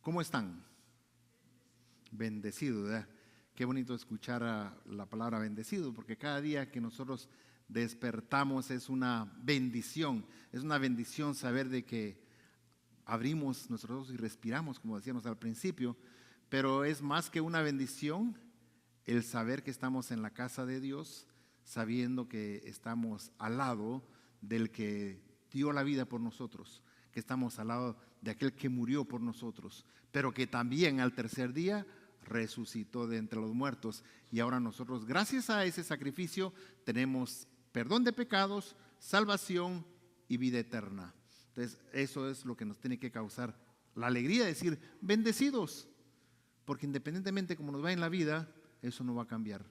¿Cómo están? Bendecidos, ¿verdad? Qué bonito escuchar la palabra bendecido, porque cada día que nosotros despertamos es una bendición saber de que abrimos nuestros ojos y respiramos, como decíamos al principio, pero es más que una bendición el saber que estamos en la casa de Dios, sabiendo que estamos al lado del que dio la vida por nosotros, que estamos al lado de aquel que murió por nosotros, pero que también al tercer día resucitó de entre los muertos. Y ahora nosotros, gracias a ese sacrificio, tenemos perdón de pecados, salvación y vida eterna. Entonces, eso es lo que nos tiene que causar la alegría de decir, bendecidos, porque independientemente como nos va en la vida, eso no va a cambiar.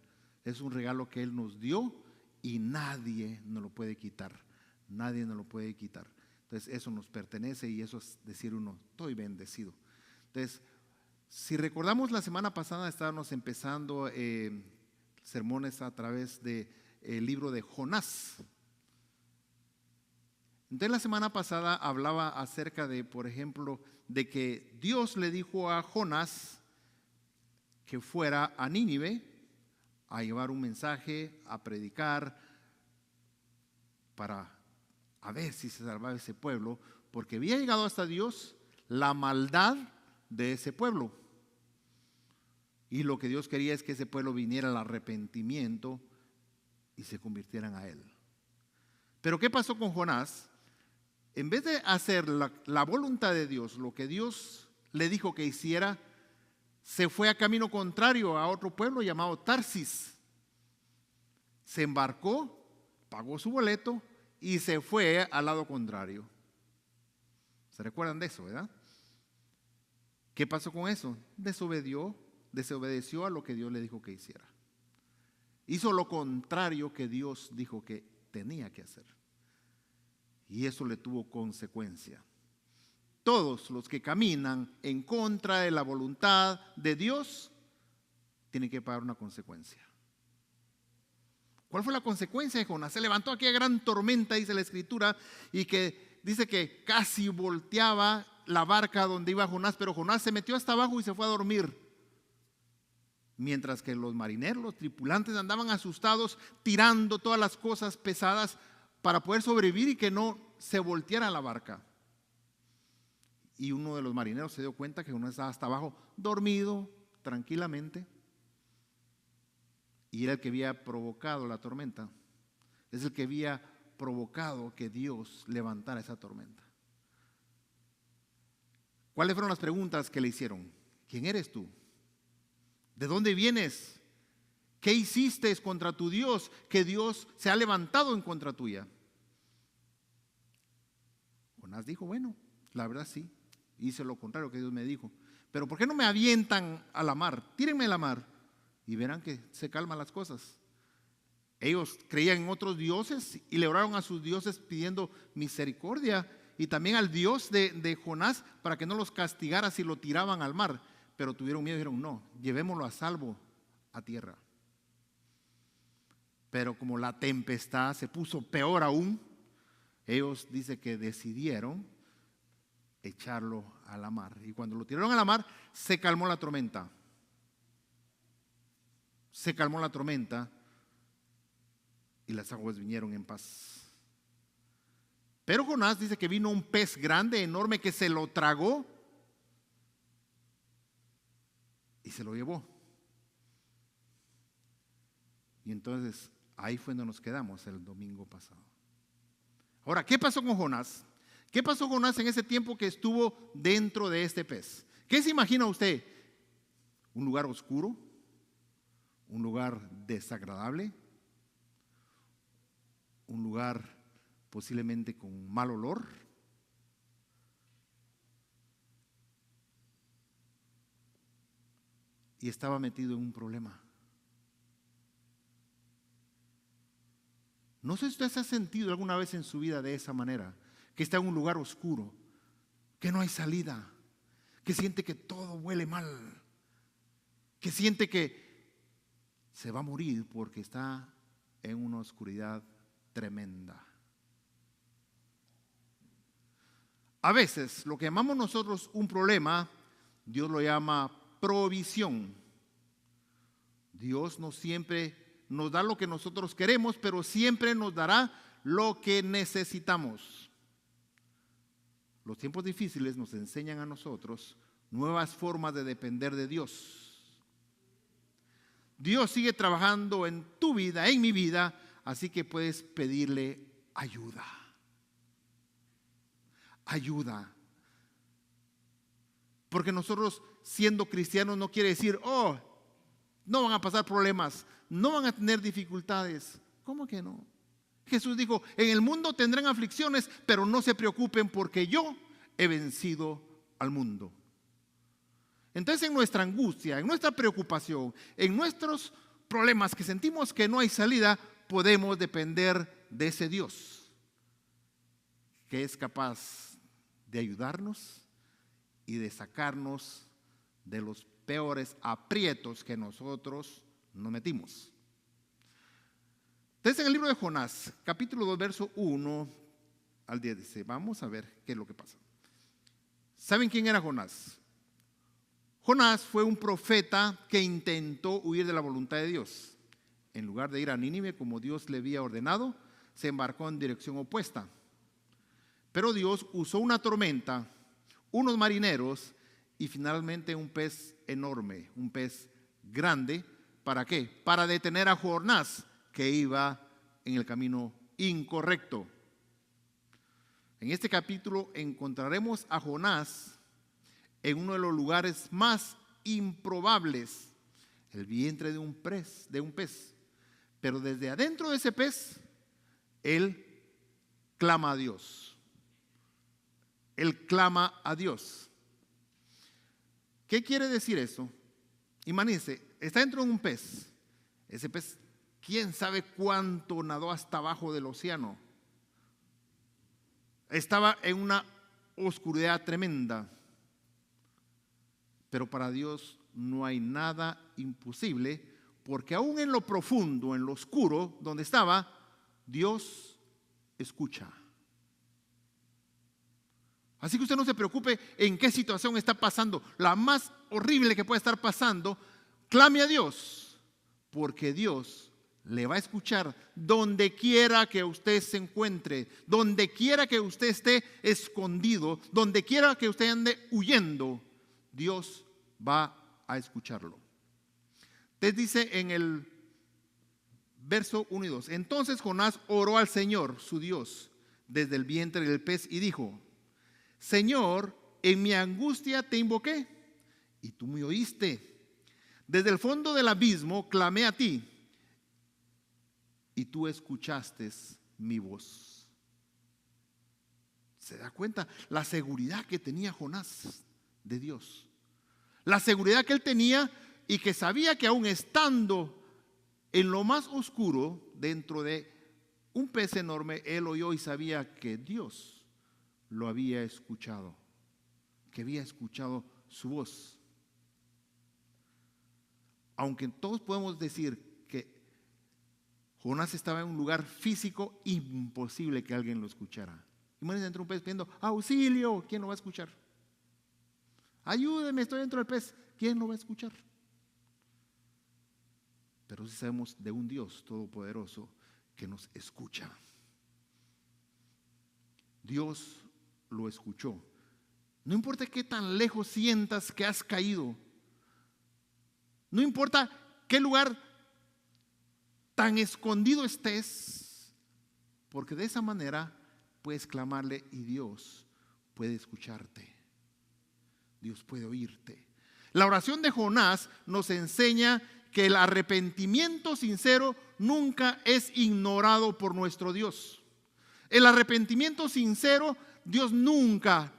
Es un regalo que Él nos dio y nadie nos lo puede quitar. Nadie nos lo puede quitar. Entonces, eso nos pertenece y eso es decir uno, estoy bendecido. Entonces, si recordamos la semana pasada estábamos empezando sermones a través del libro de Jonás. Entonces la semana pasada hablaba acerca de, por ejemplo, de que Dios le dijo a Jonás que fuera a Nínive a llevar un mensaje, a predicar, para a ver si se salvaba ese pueblo, porque había llegado hasta Dios la maldad de ese pueblo. Y lo que Dios quería es que ese pueblo viniera al arrepentimiento y se convirtieran a Él. Pero ¿qué pasó con Jonás? En vez de hacer la voluntad de Dios, lo que Dios le dijo que hiciera, se fue a camino contrario a otro pueblo llamado Tarsis. Se embarcó, pagó su boleto y se fue al lado contrario. ¿Se recuerdan de eso, verdad? ¿Qué pasó con eso? Desobedeció a lo que Dios le dijo que hiciera. Hizo lo contrario que Dios dijo que tenía que hacer. Y eso le tuvo consecuencia. Todos los que caminan en contra de la voluntad de Dios tienen que pagar una consecuencia. ¿Cuál fue la consecuencia de Jonás? Se levantó aquella gran tormenta, dice la Escritura, y que dice que casi volteaba la barca donde iba Jonás, pero Jonás se metió hasta abajo y se fue a dormir. Mientras que los marineros, los tripulantes andaban asustados, tirando todas las cosas pesadas para poder sobrevivir y que no se volteara la barca. Y uno de los marineros se dio cuenta que Jonás estaba hasta abajo, dormido, tranquilamente. Y era el que había provocado la tormenta. Es el que había provocado que Dios levantara esa tormenta. ¿Cuáles fueron las preguntas que le hicieron? ¿Quién eres tú? ¿De dónde vienes? ¿Qué hiciste contra tu Dios? Que Dios se ha levantado en contra tuya. Jonás dijo, bueno, la verdad sí, hice lo contrario que Dios me dijo. Pero ¿por qué no me avientan a la mar? Tírenme a la mar y verán que se calman las cosas. Ellos creían en otros dioses y le oraron a sus dioses pidiendo misericordia y también al Dios de Jonás para que no los castigara si lo tiraban al mar. Pero tuvieron miedo y dijeron, no, llevémoslo a salvo a tierra. Pero como la tempestad se puso peor aún, ellos dice que decidieron echarlo a la mar. Y cuando lo tiraron a la mar, se calmó la tormenta. Se calmó la tormenta y las aguas vinieron en paz. Pero Jonás dice que vino un pez grande, enorme, que se lo tragó y se lo llevó. Y entonces ahí fue donde nos quedamos el domingo pasado. Ahora, ¿qué pasó con Jonás? ¿Qué pasó con Jonás en ese tiempo que estuvo dentro de este pez? ¿Qué se imagina usted? ¿Un lugar oscuro? ¿Un lugar desagradable? ¿Un lugar posiblemente con mal olor? Y estaba metido en un problema. No sé si usted se ha sentido alguna vez en su vida de esa manera, que está en un lugar oscuro, que no hay salida, que siente que todo huele mal, que siente que se va a morir porque está en una oscuridad tremenda. A veces lo que llamamos nosotros un problema Dios lo llama provisión. Dios no siempre nos da lo que nosotros queremos, pero siempre nos dará lo que necesitamos. Los tiempos difíciles nos enseñan a nosotros nuevas formas de depender de Dios. Dios sigue trabajando en tu vida, en mi vida, así que puedes pedirle ayuda. Ayuda. Porque nosotros, siendo cristianos, no quiere decir, oh, no van a pasar problemas, no van a tener dificultades. ¿Cómo que no? Jesús dijo, en el mundo tendrán aflicciones, pero no se preocupen porque yo he vencido al mundo. Entonces, en nuestra angustia, en nuestra preocupación, en nuestros problemas que sentimos que no hay salida, podemos depender de ese Dios que es capaz de ayudarnos y de sacarnos de los peores aprietos que nosotros nos metimos. Entonces, en el libro de Jonás, capítulo 2, verso 1 al 10, dice, vamos a ver qué es lo que pasa. ¿Saben quién era Jonás? Jonás fue un profeta que intentó huir de la voluntad de Dios. En lugar de ir a Nínive como Dios le había ordenado, se embarcó en dirección opuesta. Pero Dios usó una tormenta, unos marineros y finalmente un pez enorme, un pez grande. ¿Para qué? Para detener a Jonás, que iba en el camino incorrecto. En este capítulo encontraremos a Jonás en uno de los lugares más improbables, el vientre de un pez. Pero desde adentro de ese pez, él clama a Dios. Él clama a Dios. ¿Qué quiere decir eso? Imagínense, está dentro de un pez. Ese pez, quién sabe cuánto nadó hasta abajo del océano. Estaba en una oscuridad tremenda. Pero para Dios no hay nada imposible, porque aún en lo profundo, en lo oscuro, donde estaba, Dios escucha. Así que usted no se preocupe en qué situación está pasando, la más horrible que puede estar pasando, clame a Dios, porque Dios le va a escuchar donde quiera que usted se encuentre, donde quiera que usted esté escondido, donde quiera que usted ande huyendo, Dios va a escucharlo. Entonces dice en el verso 1 y 2, entonces Jonás oró al Señor, su Dios, desde el vientre del pez y dijo, Señor, en mi angustia te invoqué y tú me oíste. Desde el fondo del abismo clamé a ti y tú escuchaste mi voz. ¿Se da cuenta? La seguridad que tenía Jonás de Dios. La seguridad que él tenía y que sabía que aún estando en lo más oscuro, dentro de un pez enorme, él oyó y sabía que Dios lo había escuchado, que había escuchado su voz. Aunque todos podemos decir que Jonás estaba en un lugar físico imposible que alguien lo escuchara. Imagínense dentro de un pez pidiendo auxilio, ¿quién lo va a escuchar? Ayúdeme, estoy dentro del pez, ¿quién lo va a escuchar? Pero sí sabemos de un Dios todopoderoso que nos escucha. Dios lo escuchó. No importa qué tan lejos sientas que has caído, no importa qué lugar tan escondido estés, porque de esa manera puedes clamarle y Dios puede escucharte. Dios puede oírte. La oración de Jonás nos enseña que el arrepentimiento sincero nunca es ignorado por nuestro Dios. El arrepentimiento sincero, Dios nunca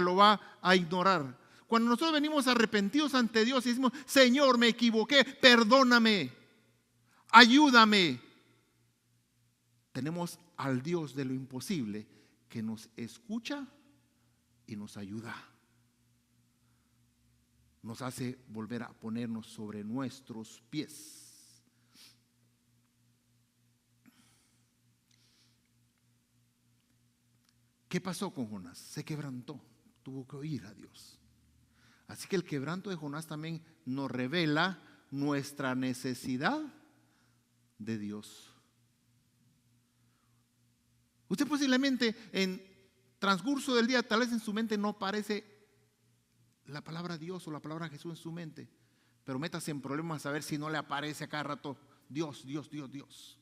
lo va a ignorar. Cuando nosotros venimos arrepentidos ante Dios y decimos, Señor, me equivoqué, perdóname, ayúdame. Tenemos al Dios de lo imposible que nos escucha y nos ayuda. Nos hace volver a ponernos sobre nuestros pies. ¿Qué pasó con Jonás? Se quebrantó, tuvo que oír a Dios. Así que el quebranto de Jonás también nos revela nuestra necesidad de Dios. Usted posiblemente en transcurso del día, tal vez en su mente no aparece la palabra Dios o la palabra Jesús en su mente, pero métase en problemas a ver si no le aparece a cada rato Dios, Dios, Dios, Dios.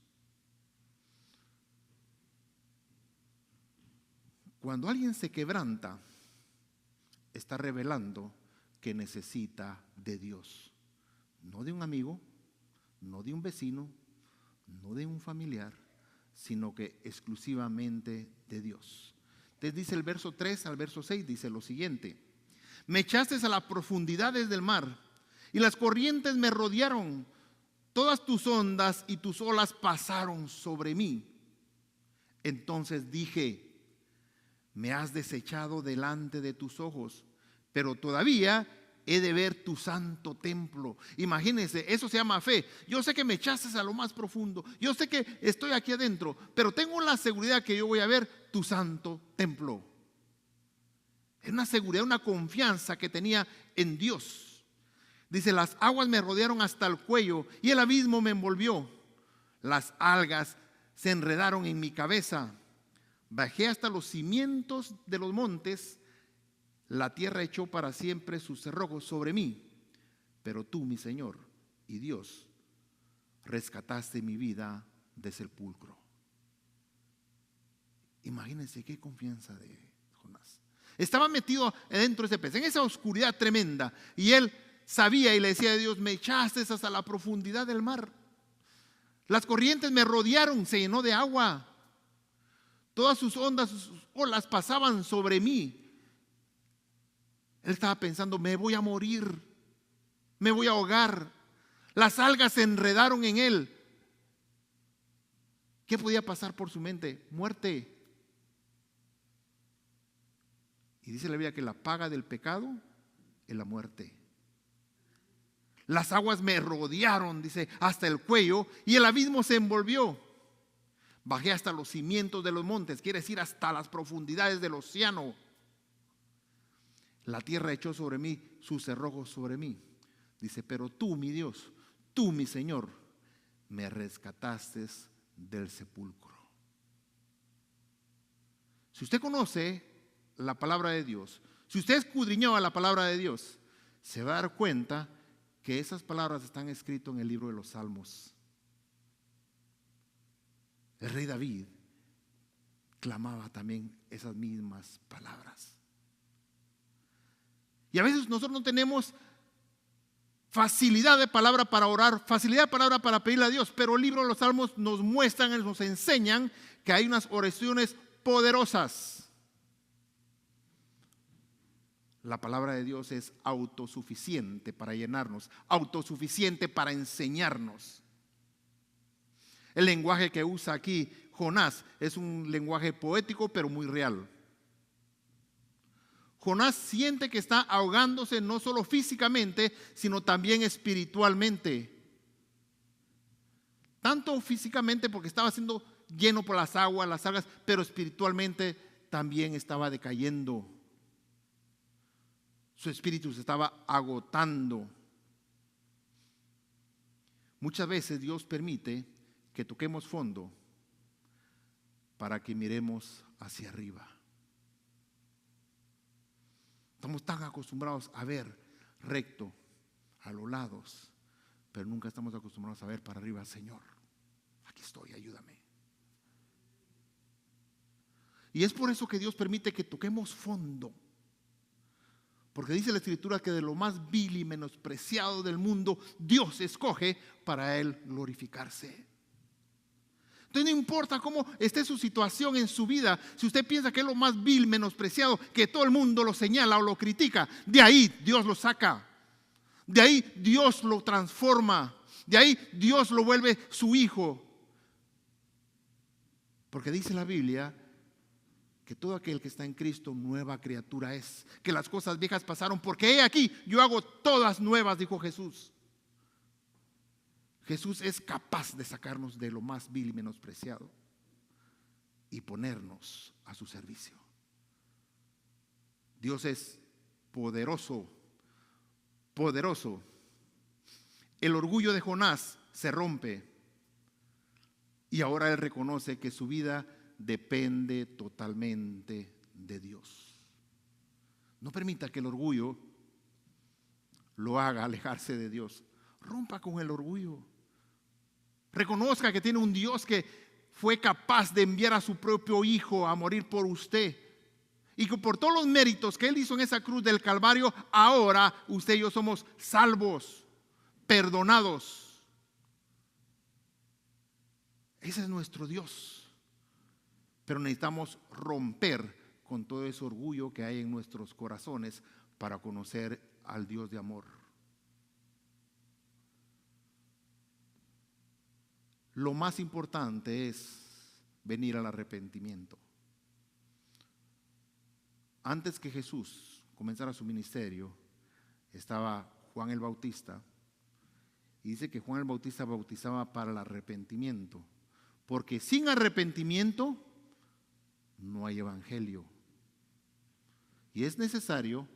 Cuando alguien se quebranta, está revelando que necesita de Dios, no de un amigo, no de un vecino, no de un familiar, sino que exclusivamente de Dios. Entonces dice el verso 3 al verso 6, dice lo siguiente: me echaste a las profundidades del mar y las corrientes me rodearon, todas tus ondas y tus olas pasaron sobre mí. Entonces dije, me has desechado delante de tus ojos, pero todavía he de ver tu santo templo. Imagínense, eso se llama fe. Yo sé que me echaste a lo más profundo, yo sé que estoy aquí adentro, pero tengo la seguridad que yo voy a ver tu santo templo. Es una seguridad, una confianza que tenía en Dios. Dice, las aguas me rodearon hasta el cuello y el abismo me envolvió. Las algas se enredaron en mi cabeza. Bajé hasta los cimientos de los montes. La tierra echó para siempre sus cerrojos sobre mí. Pero tú, mi Señor y Dios, rescataste mi vida de sepulcro. Imagínense qué confianza de Jonás. Estaba metido dentro de ese pez, en esa oscuridad tremenda, y él sabía y le decía a Dios, me echaste hasta la profundidad del mar. Las corrientes me rodearon, se llenó de agua. Todas sus ondas, sus olas pasaban sobre mí. Él estaba pensando, me voy a morir, me voy a ahogar. Las algas se enredaron en él. ¿Qué podía pasar por su mente? Muerte. Y dice la Biblia que la paga del pecado es la muerte. Las aguas me rodearon, dice, hasta el cuello, y el abismo se envolvió. Bajé hasta los cimientos de los montes, quiere decir hasta las profundidades del océano. La tierra echó sobre mí sus cerrojos sobre mí. Dice, pero tú, mi Dios, tú, mi Señor, me rescataste del sepulcro. Si usted conoce la palabra de Dios, si usted escudriñó a la palabra de Dios, se va a dar cuenta que esas palabras están escritas en el libro de los Salmos. El rey David clamaba también esas mismas palabras. Y a veces nosotros no tenemos facilidad de palabra para orar, facilidad de palabra para pedirle a Dios, pero el libro de los Salmos nos muestran, nos enseñan que hay unas oraciones poderosas. La palabra de Dios es autosuficiente para llenarnos, autosuficiente para enseñarnos. El lenguaje que usa aquí Jonás es un lenguaje poético pero muy real. Jonás siente que está ahogándose no solo físicamente, sino también espiritualmente. Tanto físicamente porque estaba siendo lleno por las aguas, las algas, pero espiritualmente también estaba decayendo. Su espíritu se estaba agotando. Muchas veces Dios permite que toquemos fondo para que miremos hacia arriba. Estamos tan acostumbrados a ver recto a los lados, pero nunca estamos acostumbrados a ver para arriba. Señor, aquí estoy, ayúdame. Y es por eso que Dios permite que toquemos fondo. Porque dice la Escritura que de lo más vil y menospreciado del mundo, Dios escoge para Él glorificarse. Entonces no importa cómo esté su situación en su vida, si usted piensa que es lo más vil, menospreciado, que todo el mundo lo señala o lo critica, de ahí Dios lo saca. De ahí Dios lo transforma. De ahí Dios lo vuelve su hijo. Porque dice la Biblia que todo aquel que está en Cristo nueva criatura es, que las cosas viejas pasaron, porque he aquí, yo hago todas nuevas, dijo Jesús. Jesús es capaz de sacarnos de lo más vil y menospreciado y ponernos a su servicio. Dios es poderoso poderoso. El orgullo de Jonás se rompe y ahora él reconoce que su vida depende totalmente de Dios. No permita que el orgullo lo haga alejarse de Dios. Rompa con el orgullo. Reconozca que tiene un Dios que fue capaz de enviar a su propio Hijo a morir por usted. Y que por todos los méritos que Él hizo en esa cruz del Calvario, ahora usted y yo somos salvos, perdonados. Ese es nuestro Dios. Pero necesitamos romper con todo ese orgullo que hay en nuestros corazones para conocer al Dios de amor. Lo más importante es venir al arrepentimiento. Antes que Jesús comenzara su ministerio, estaba Juan el Bautista. Y dice que Juan el Bautista bautizaba para el arrepentimiento. Porque sin arrepentimiento no hay evangelio. Y es necesario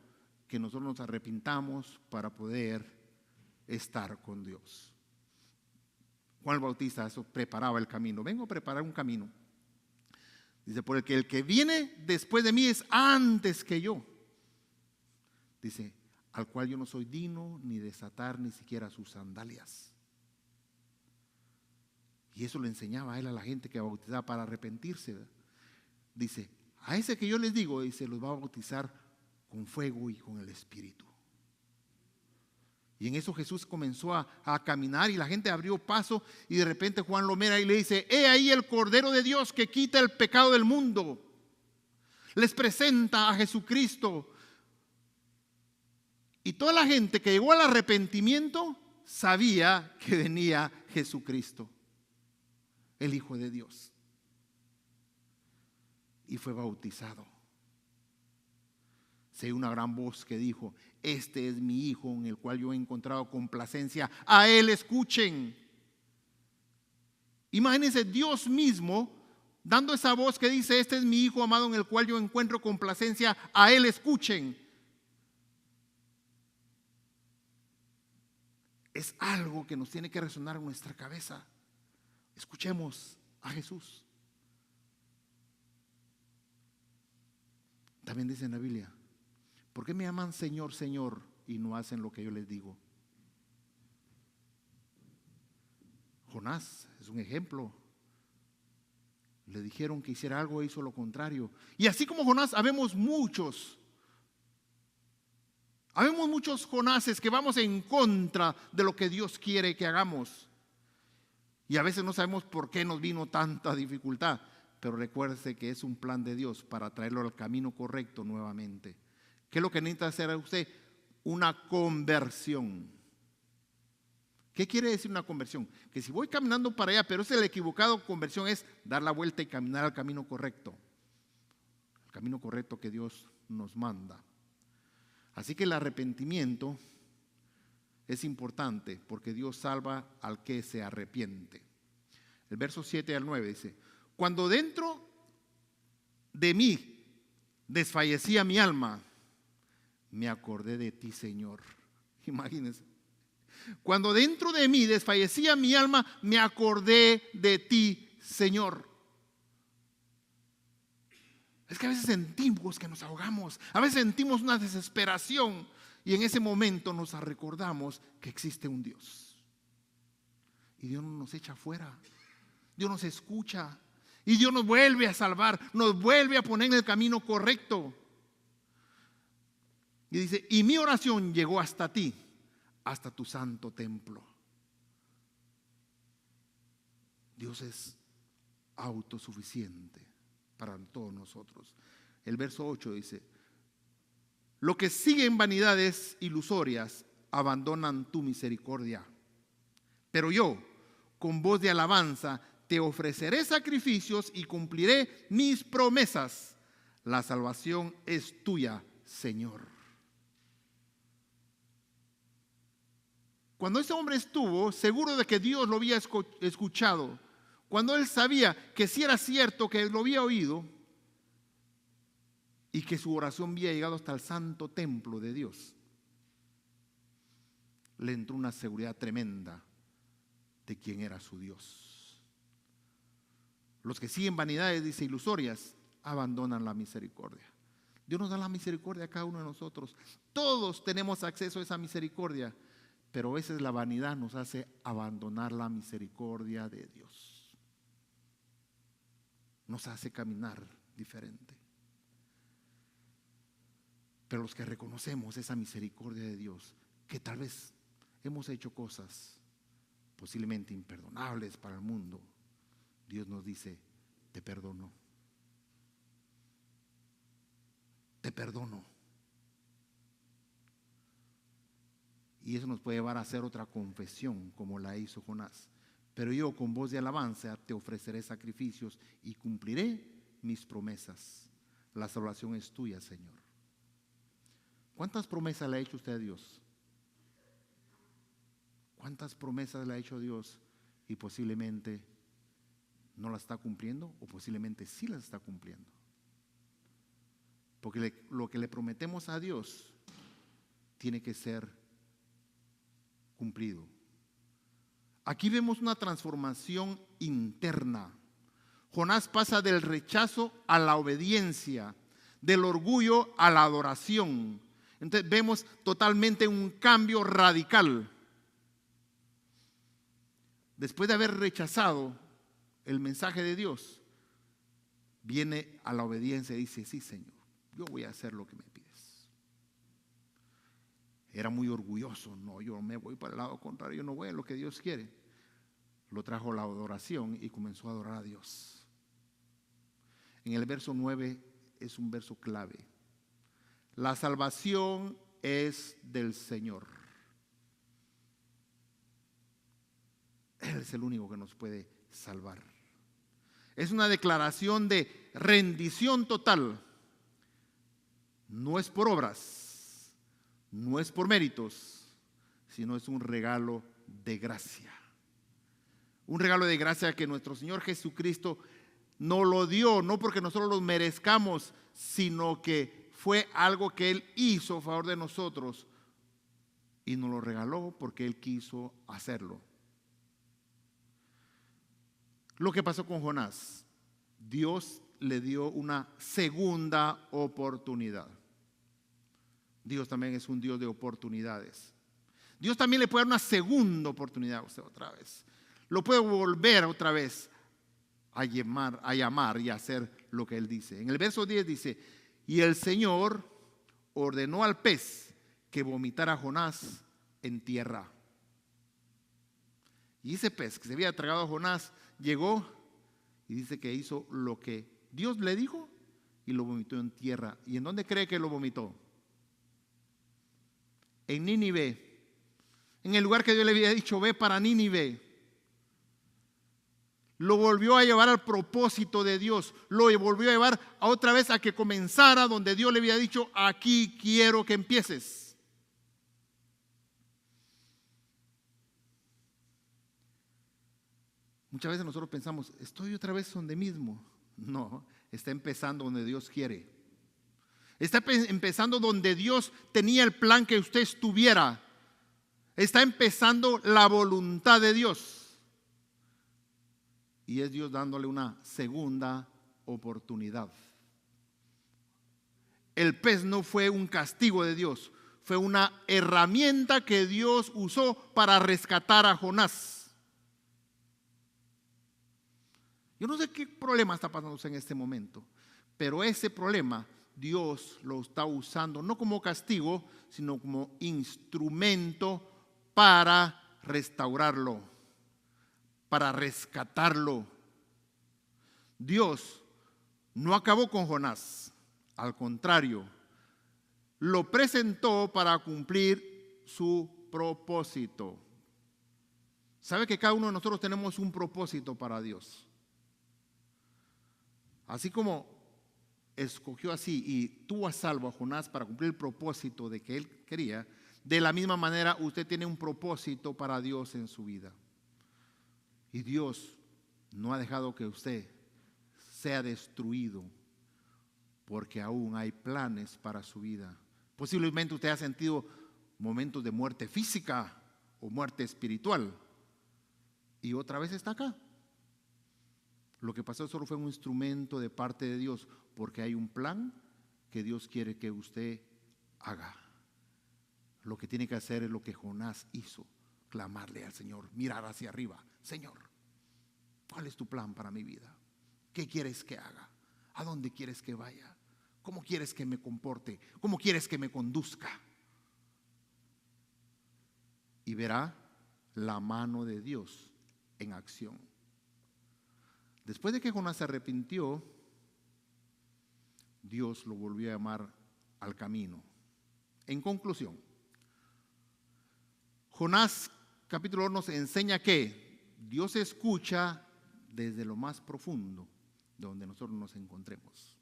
que nosotros nos arrepintamos para poder estar con Dios. Juan el Bautista eso preparaba el camino. Vengo a preparar un camino. Dice, porque el que viene después de mí es antes que yo. Dice, al cual yo no soy digno ni desatar ni siquiera sus sandalias. Y eso le enseñaba a él a la gente que bautizaba para arrepentirse. Dice, a ese que yo les digo, dice, los va a bautizar con fuego y con el Espíritu. Y en eso Jesús comenzó a caminar y la gente abrió paso y de repente Juan lo mira y le dice, he ahí el Cordero de Dios que quita el pecado del mundo. Les presenta a Jesucristo. Y toda la gente que llegó al arrepentimiento sabía que venía Jesucristo, el Hijo de Dios. Y fue bautizado. Se oyó una gran voz que dijo, este es mi Hijo en el cual yo he encontrado complacencia, a Él escuchen. Imagínense Dios mismo dando esa voz que dice, este es mi Hijo amado en el cual yo encuentro complacencia, a Él escuchen. Es algo que nos tiene que resonar en nuestra cabeza. Escuchemos a Jesús. También dice en la Biblia, ¿por qué me llaman Señor, Señor y no hacen lo que yo les digo? Jonás es un ejemplo. Le dijeron que hiciera algo e hizo lo contrario. Y así como Jonás, habemos muchos Jonases que vamos en contra de lo que Dios quiere que hagamos. Y a veces no sabemos por qué nos vino tanta dificultad. Pero recuérdese que es un plan de Dios para traerlo al camino correcto nuevamente. ¿Qué es lo que necesita hacer a usted? Una conversión. ¿Qué quiere decir una conversión? Que si voy caminando para allá, pero es el equivocado, conversión es dar la vuelta y caminar al camino correcto. El camino correcto que Dios nos manda. Así que el arrepentimiento es importante porque Dios salva al que se arrepiente. El verso 7 al 9 dice, cuando dentro de mí desfallecía mi alma, me acordé de ti, Señor. Imagínense. Cuando dentro de mí desfallecía mi alma, me acordé de ti, Señor. Es que a veces sentimos que nos ahogamos, a veces sentimos una desesperación y en ese momento nos recordamos que existe un Dios. Y Dios no nos echa afuera, Dios nos escucha y Dios nos vuelve a salvar, nos vuelve a poner en el camino correcto. Y dice, y mi oración llegó hasta ti, hasta tu santo templo. Dios es autosuficiente para todos nosotros. El verso 8 dice, lo que siguen vanidades ilusorias abandonan tu misericordia. Pero yo, con voz de alabanza, te ofreceré sacrificios y cumpliré mis promesas. La salvación es tuya, Señor. Cuando ese hombre estuvo seguro de que Dios lo había escuchado, cuando él sabía que sí era cierto que lo había oído y que su oración había llegado hasta el santo templo de Dios, le entró una seguridad tremenda de quién era su Dios. Los que siguen vanidades, dice, ilusorias, abandonan la misericordia. Dios nos da la misericordia a cada uno de nosotros. Todos tenemos acceso a esa misericordia, pero a veces la vanidad nos hace abandonar la misericordia de Dios. Nos hace caminar diferente. Pero los que reconocemos esa misericordia de Dios, que tal vez hemos hecho cosas posiblemente imperdonables para el mundo, Dios nos dice, te perdono. Te perdono. Y eso nos puede llevar a hacer otra confesión como la hizo Jonás. Pero yo con voz de alabanza te ofreceré sacrificios y cumpliré mis promesas. La salvación es tuya, Señor. ¿Cuántas promesas le ha hecho usted a Dios? ¿Cuántas promesas le ha hecho Dios y posiblemente no las está cumpliendo o posiblemente sí las está cumpliendo? Porque lo que le prometemos a Dios tiene que ser cumplido. Aquí vemos una transformación interna. Jonás pasa del rechazo a la obediencia, del orgullo a la adoración. Entonces vemos totalmente un cambio radical. Después de haber rechazado el mensaje de Dios, viene a la obediencia y dice, sí, Señor, yo voy a hacer lo que me pides. Era muy orgulloso, no, yo me voy para el lado contrario, yo no voy a lo que Dios quiere. Lo trajo la adoración y comenzó a adorar a Dios. En el verso 9 es un verso clave. La salvación es del Señor. Él es el único que nos puede salvar. Es una declaración de rendición total. No es por obras, no es por méritos, sino es un regalo de gracia. Un regalo de gracia que nuestro Señor Jesucristo nos lo dio, no porque nosotros lo merezcamos, sino que fue algo que Él hizo a favor de nosotros y nos lo regaló porque Él quiso hacerlo. Lo que pasó con Jonás, Dios le dio una segunda oportunidad. Dios también es un Dios de oportunidades. Dios también le puede dar una segunda oportunidad a usted otra vez. Lo puede volver otra vez a llamar y a hacer lo que Él dice. En el verso 10 dice, y el Señor ordenó al pez que vomitara a Jonás en tierra. Y ese pez que se había tragado a Jonás llegó y dice que hizo lo que Dios le dijo y lo vomitó en tierra. ¿Y en dónde cree que lo vomitó? En Nínive, en el lugar que Dios le había dicho, ve para Nínive. Lo volvió a llevar al propósito de Dios, lo volvió a llevar a otra vez a que comenzara donde Dios le había dicho, aquí quiero que empieces. Muchas veces nosotros pensamos, estoy otra vez donde mismo. No, está empezando donde Dios quiere. Está empezando donde Dios tenía el plan que usted estuviera. Está empezando la voluntad de Dios. Y es Dios dándole una segunda oportunidad. El pez no fue un castigo de Dios, fue una herramienta que Dios usó para rescatar a Jonás. Yo no sé qué problema está pasando en este momento, pero ese problema Dios lo está usando no como castigo, sino como instrumento para restaurarlo, para rescatarlo. Dios no acabó con Jonás, al contrario, lo presentó para cumplir su propósito. ¿Sabe que cada uno de nosotros tenemos un propósito para Dios? Así como escogió así y tuvo a salvo a Jonás para cumplir el propósito de que él quería, de la misma manera usted tiene un propósito para Dios en su vida. Y Dios no ha dejado que usted sea destruido, porque aún hay planes para su vida. Posiblemente usted ha sentido momentos de muerte física, o muerte espiritual. Y otra vez está acá. Lo que pasó solo fue un instrumento de parte de Dios, porque hay un plan que Dios quiere que usted haga. Lo que tiene que hacer es lo que Jonás hizo, clamarle al Señor, mirar hacia arriba. Señor, ¿cuál es tu plan para mi vida? ¿Qué quieres que haga? ¿A dónde quieres que vaya? ¿Cómo quieres que me comporte? ¿Cómo quieres que me conduzca? Y verá la mano de Dios en acción. Después de que Jonás se arrepintió, Dios lo volvió a llamar al camino. En conclusión, Jonás capítulo 1 nos enseña que Dios escucha desde lo más profundo de donde nosotros nos encontremos.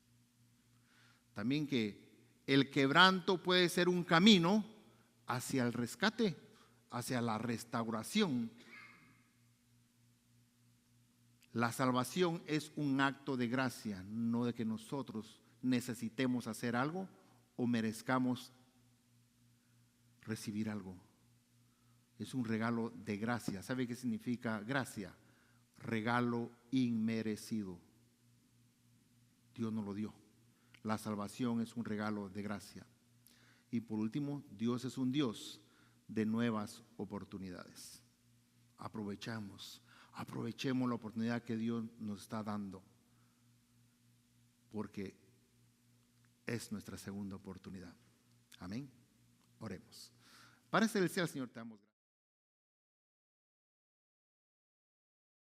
También que el quebranto puede ser un camino hacia el rescate, hacia la restauración. La salvación es un acto de gracia, no de que nosotros necesitemos hacer algo o merezcamos recibir algo. Es un regalo de gracia. ¿Sabe qué significa gracia? Regalo inmerecido. Dios nos lo dio. La salvación es un regalo de gracia. Y por último, Dios es un Dios de nuevas oportunidades. Aprovechemos la oportunidad que Dios nos está dando, porque es nuestra segunda oportunidad. Amén. Oremos. Padre celestial, Señor, te damos gracias.